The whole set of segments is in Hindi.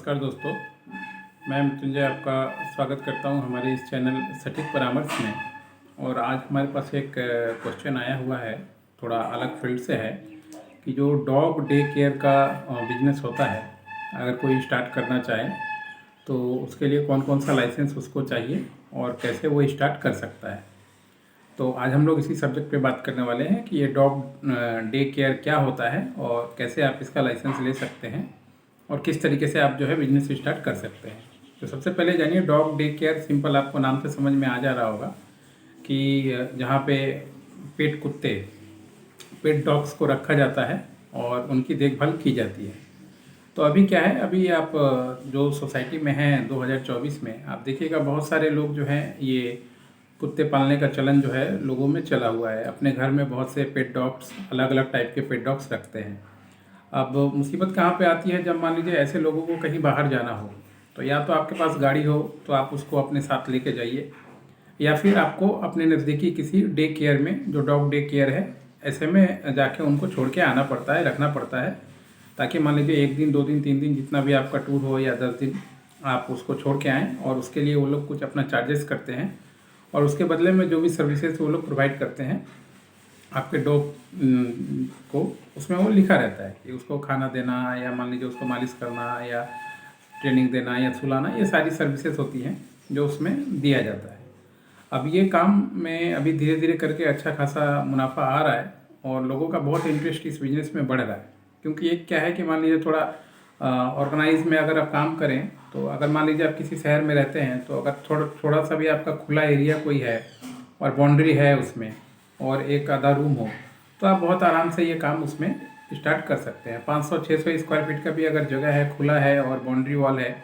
नमस्कार दोस्तों, मैं मृत्युंजय आपका स्वागत करता हूं हमारे इस चैनल सटीक परामर्श में। और आज हमारे पास एक क्वेश्चन आया हुआ है, थोड़ा अलग फील्ड से है कि जो डॉग डे केयर का बिजनेस होता है, अगर कोई स्टार्ट करना चाहे तो उसके लिए कौन कौन सा लाइसेंस उसको चाहिए और कैसे वो स्टार्ट कर सकता है। तो आज हम लोग इसी सब्जेक्ट पे बात करने वाले हैं कि ये डॉग डे केयर क्या होता है और कैसे आप इसका लाइसेंस ले सकते हैं और किस तरीके से आप जो है बिजनेस स्टार्ट कर सकते हैं। तो सबसे पहले जानिए, डॉग डे केयर सिंपल आपको नाम से समझ में आ जा रहा होगा कि जहाँ पे पेट कुत्ते, पेट डॉग्स को रखा जाता है और उनकी देखभाल की जाती है। तो अभी क्या है, अभी आप जो सोसाइटी में हैं 2024 में आप देखिएगा बहुत सारे लोग जो हैं ये कुत्ते पालने का चलन जो है लोगों में चला हुआ है। अपने घर में बहुत से पेट डॉग्स, अलग अलग टाइप के पेट डॉग्स रखते हैं। अब मुसीबत कहाँ पे आती है, जब मान लीजिए ऐसे लोगों को कहीं बाहर जाना हो तो या तो आपके पास गाड़ी हो तो आप उसको अपने साथ लेके जाइए, या फिर आपको अपने नज़दीकी किसी डे केयर में, जो डॉग डे केयर है, ऐसे में जाके उनको छोड़ के आना पड़ता है, रखना पड़ता है, ताकि मान लीजिए 1 दिन 2 दिन 3 दिन जितना भी आपका टूर हो या 10 दिन आप उसको छोड़ के आएँ। और उसके लिए वो लोग कुछ अपना चार्जेस करते हैं और उसके बदले में जो भी सर्विसेज वो लोग प्रोवाइड करते हैं आपके डॉग को, उसमें वो लिखा रहता है कि उसको खाना देना या मान लीजिए उसको मालिश करना या ट्रेनिंग देना या सुलाना, ये सारी सर्विसेज होती हैं जो उसमें दिया जाता है। अब ये काम में अभी धीरे धीरे करके अच्छा खासा मुनाफा आ रहा है और लोगों का बहुत इंटरेस्ट इस बिज़नेस में बढ़ रहा है। क्योंकि ये क्या है कि मान लीजिए थोड़ा ऑर्गेनाइज में अगर आप काम करें, तो अगर मान लीजिए आप किसी शहर में रहते हैं तो अगर थोड़ा सा भी आपका खुला एरिया कोई है और बाउंड्री है उसमें और एक आधा रूम हो, तो आप बहुत आराम से ये काम उसमें स्टार्ट कर सकते हैं। 500-600 स्क्वायर फीट का भी अगर जगह है, खुला है और बाउंड्री वॉल है,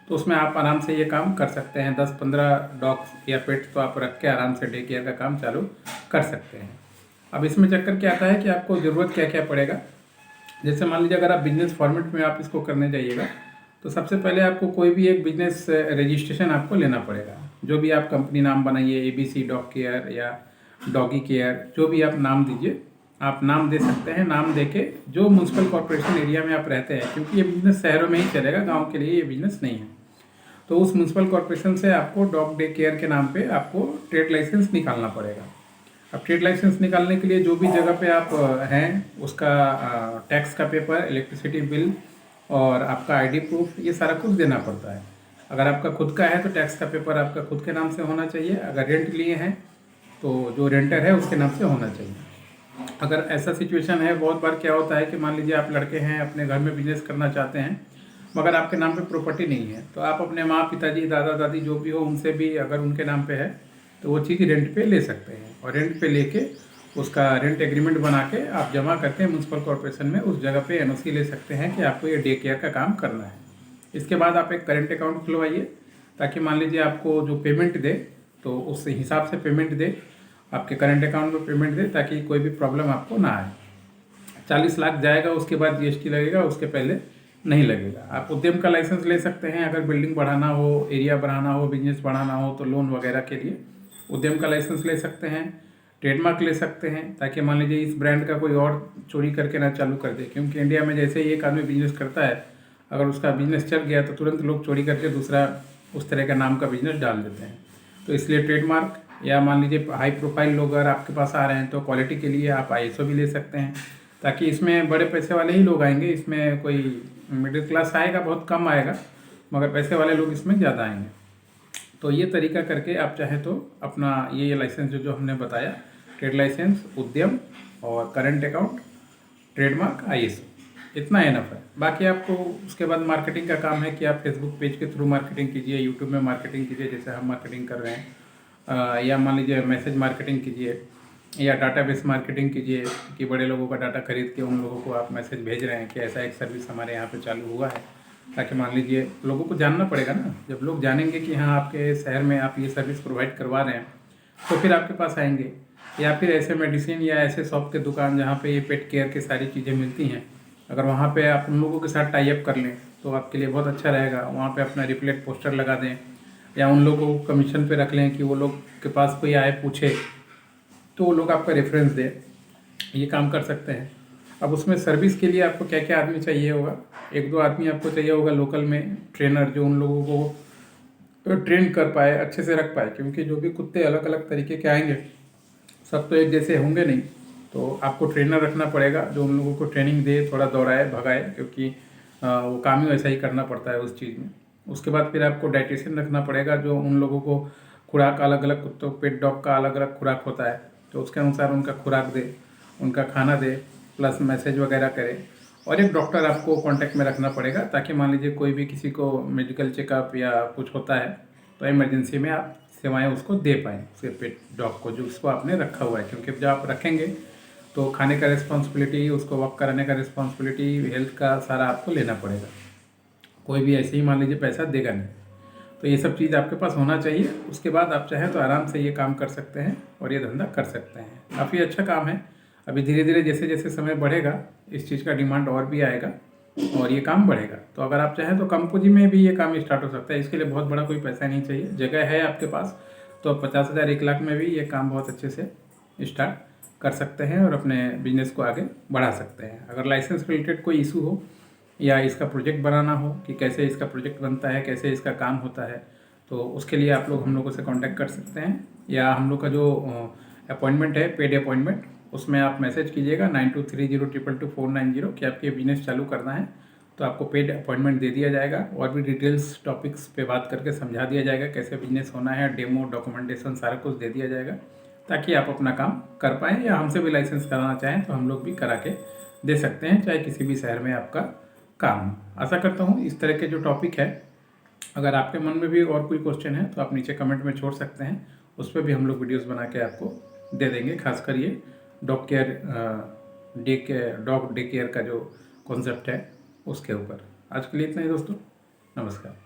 तो उसमें आप आराम से ये काम कर सकते हैं। 10-15 डॉग्स या पेट्स तो आप रख के आराम से डे केयर का काम चालू कर सकते हैं। अब इसमें चक्कर क्या आता है कि आपको ज़रूरत क्या क्या पड़ेगा। जैसे मान लीजिए अगर आप बिजनेस फॉर्मेट में आप इसको करने जाइएगा तो सबसे पहले आपको कोई भी एक बिजनेस रजिस्ट्रेशन आपको लेना पड़ेगा। जो भी आप कंपनी नाम बनाइए, ABC डॉग केयर या डॉगी केयर, जो भी आप नाम दीजिए, आप नाम दे सकते हैं। नाम देके जो म्यूनसिपल कॉर्पोरेशन एरिया में आप रहते हैं, क्योंकि ये बिज़नेस शहरों में ही चलेगा, गांव के लिए ये बिज़नेस नहीं है, तो उस म्यूनसिपल कॉर्पोरेशन से आपको डॉग डे केयर के नाम पे आपको ट्रेड लाइसेंस निकालना पड़ेगा। अब ट्रेड लाइसेंस निकालने के लिए जो भी जगह पे आप हैं उसका टैक्स का पेपर, इलेक्ट्रिसिटी बिल और आपका ID प्रूफ, ये सारा कुछ देना पड़ता है। अगर आपका खुद का है तो टैक्स का पेपर आपका खुद के नाम से होना चाहिए। अगर रेंट लिए हैं तो जो रेंटर है उसके नाम से होना चाहिए। अगर ऐसा सिचुएशन है, बहुत बार क्या होता है कि मान लीजिए आप लड़के हैं, अपने घर में बिजनेस करना चाहते हैं मगर आपके नाम पे प्रॉपर्टी नहीं है, तो आप अपने माँ पिताजी दादा दादी जो भी हो उनसे भी, अगर उनके नाम पे है तो वो चीज़ रेंट पे ले सकते हैं। और रेंट पे लेके उसका रेंट एग्रीमेंट बना के आप जमा करके म्यूनसिपल कॉर्पोरेशन में उस जगह पे NOC ले सकते हैं कि आपको ये डे केयर का काम करना है। इसके बाद आप एक करेंट अकाउंट खुलवाइए, ताकि मान लीजिए आपको जो पेमेंट दे तो उस हिसाब से पेमेंट दे, आपके करंट अकाउंट में पेमेंट दे, ताकि कोई भी प्रॉब्लम आपको ना आए। 40 लाख जाएगा, उसके बाद GST लगेगा, उसके पहले नहीं लगेगा। आप उद्यम का लाइसेंस ले सकते हैं, अगर बिल्डिंग बढ़ाना हो, एरिया बढ़ाना हो, बिजनेस बढ़ाना हो, तो लोन वगैरह के लिए उद्यम का लाइसेंस ले सकते हैं। ट्रेडमार्क ले सकते हैं, ताकि मान लीजिए इस ब्रांड का कोई और चोरी करके ना चालू कर दे, क्योंकि इंडिया में जैसे ही एक आदमी बिजनेस करता है, अगर उसका बिजनेस चल गया तो तुरंत लोग चोरी करके दूसरा उस तरह का नाम का बिजनेस डाल देते हैं। तो इसलिए ट्रेडमार्क, या मान लीजिए हाई प्रोफाइल लोग अगर आपके पास आ रहे हैं तो क्वालिटी के लिए आप ISO भी ले सकते हैं, ताकि इसमें बड़े पैसे वाले ही लोग आएंगे। इसमें कोई मिडिल क्लास आएगा बहुत कम आएगा, मगर पैसे वाले लोग इसमें ज़्यादा आएंगे। तो ये तरीका करके आप चाहे तो अपना ये लाइसेंस जो हमने बताया, ट्रेड लाइसेंस, उद्यम और करंट अकाउंट, ट्रेडमार्क, ISO, इतना इनफ है। बाकी आपको उसके बाद मार्केटिंग का काम है कि आप फेसबुक पेज के थ्रू मार्केटिंग कीजिए, यूट्यूब में मार्केटिंग कीजिए जैसे हम मार्केटिंग कर रहे हैं, या मान लीजिए मैसेज मार्केटिंग कीजिए या डाटाबेस मार्केटिंग कीजिए कि बड़े लोगों का डाटा खरीद के उन लोगों को आप मैसेज भेज रहे हैं कि ऐसा एक सर्विस हमारे यहाँ पे चालू हुआ है, ताकि मान लीजिए लोगों को जानना पड़ेगा ना। जब लोग जानेंगे कि हाँ आपके शहर में आप ये सर्विस प्रोवाइड करवा रहे हैं, तो फिर आपके पास आएंगे। या फिर ऐसे मेडिसिन या ऐसे शॉप के दुकान जहाँ पे ये पेट केयर की सारी चीज़ें मिलती हैं, अगर वहाँ पे आप उन लोगों के साथ टाई अप कर लें तो आपके लिए बहुत अच्छा रहेगा। वहाँ पे अपना रिप्लेट पोस्टर लगा दें या उन लोगों को कमीशन पे रख लें कि वो लोग के पास कोई आए पूछे तो वो लोग आपका रेफरेंस दे, ये काम कर सकते हैं। अब उसमें सर्विस के लिए आपको क्या क्या आदमी चाहिए होगा, 1-2 आदमी आपको चाहिए होगा लोकल में, ट्रेनर जो उन लोगों को ट्रेन कर पाए, अच्छे से रख पाए, क्योंकि जो भी कुत्ते अलग अलग तरीके के आएंगे सब तो एक जैसे होंगे नहीं। तो आपको ट्रेनर रखना पड़ेगा जो उन लोगों को ट्रेनिंग दे, थोड़ा दौड़ाए भगाए, क्योंकि वो काम ही वैसा ही करना पड़ता है उस चीज़ में। उसके बाद फिर आपको डाइटिशियन रखना पड़ेगा जो उन लोगों को खुराक, अलग अलग कुत्तों पेट डॉग का अलग अलग खुराक होता है, तो उसके अनुसार उनका खुराक दे, उनका खाना दे, प्लस मैसेज वगैरह करे। और एक डॉक्टर आपको कांटेक्ट में रखना पड़ेगा, ताकि मान लीजिए कोई भी किसी को मेडिकल चेकअप या कुछ होता है तो इमरजेंसी में आप सेवाएं उसको दे पाएँ, उसके पेट डॉग को जो उसको आपने रखा हुआ है। क्योंकि जब आप रखेंगे तो खाने का रिस्पॉन्सिबिलिटी, उसको वॉक कराने का रिस्पॉन्सिबिलिटी, हेल्थ का सारा आपको लेना पड़ेगा। कोई भी ऐसे ही मान लीजिए पैसा देगा नहीं। तो ये सब चीज़ आपके पास होना चाहिए। उसके बाद आप चाहें तो आराम से ये काम कर सकते हैं और ये धंधा कर सकते हैं। काफ़ी अच्छा काम है। अभी धीरे धीरे जैसे जैसे समय बढ़ेगा इस चीज़ का डिमांड और भी आएगा और ये काम बढ़ेगा। तो अगर आप चाहें तो कम पूंजी में भी ये काम स्टार्ट हो सकता है। इसके लिए बहुत बड़ा कोई पैसा नहीं चाहिए, जगह है आपके पास तो 50,000 1 लाख में भी ये काम बहुत अच्छे से स्टार्ट कर सकते हैं और अपने बिजनेस को आगे बढ़ा सकते हैं। अगर लाइसेंस रिलेटेड कोई इशू हो या इसका प्रोजेक्ट बनाना हो कि कैसे इसका प्रोजेक्ट बनता है, कैसे इसका काम होता है, तो उसके लिए आप लोग हम लोगों से कांटेक्ट कर सकते हैं। या हम लोग का जो अपॉइंटमेंट है, पेड अपॉइंटमेंट, उसमें आप मैसेज कीजिएगा 9230222490 कि आपके बिजनेस चालू करना है, तो आपको पेड अपॉइंटमेंट दे दिया जाएगा और भी डिटेल्स टॉपिक्स पे बात करके समझा दिया जाएगा कैसे बिजनेस होना है, डेमो, डॉक्यूमेंटेशन सारा कुछ दे दिया जाएगा, ताकि आप अपना काम कर पाएँ। या हमसे भी लाइसेंस कराना चाहें तो हम लोग भी करा के दे सकते हैं, चाहे किसी भी शहर में आपका काम। आशा करता हूँ इस तरह के जो टॉपिक है, अगर आपके मन में भी और कोई क्वेश्चन है तो आप नीचे कमेंट में छोड़ सकते हैं, उस पर भी हम लोग वीडियोस बना के आपको दे देंगे। खासकर ये डॉग डे केयर का जो कॉन्सेप्ट है उसके ऊपर। आज के लिए इतना ही दोस्तों, नमस्कार।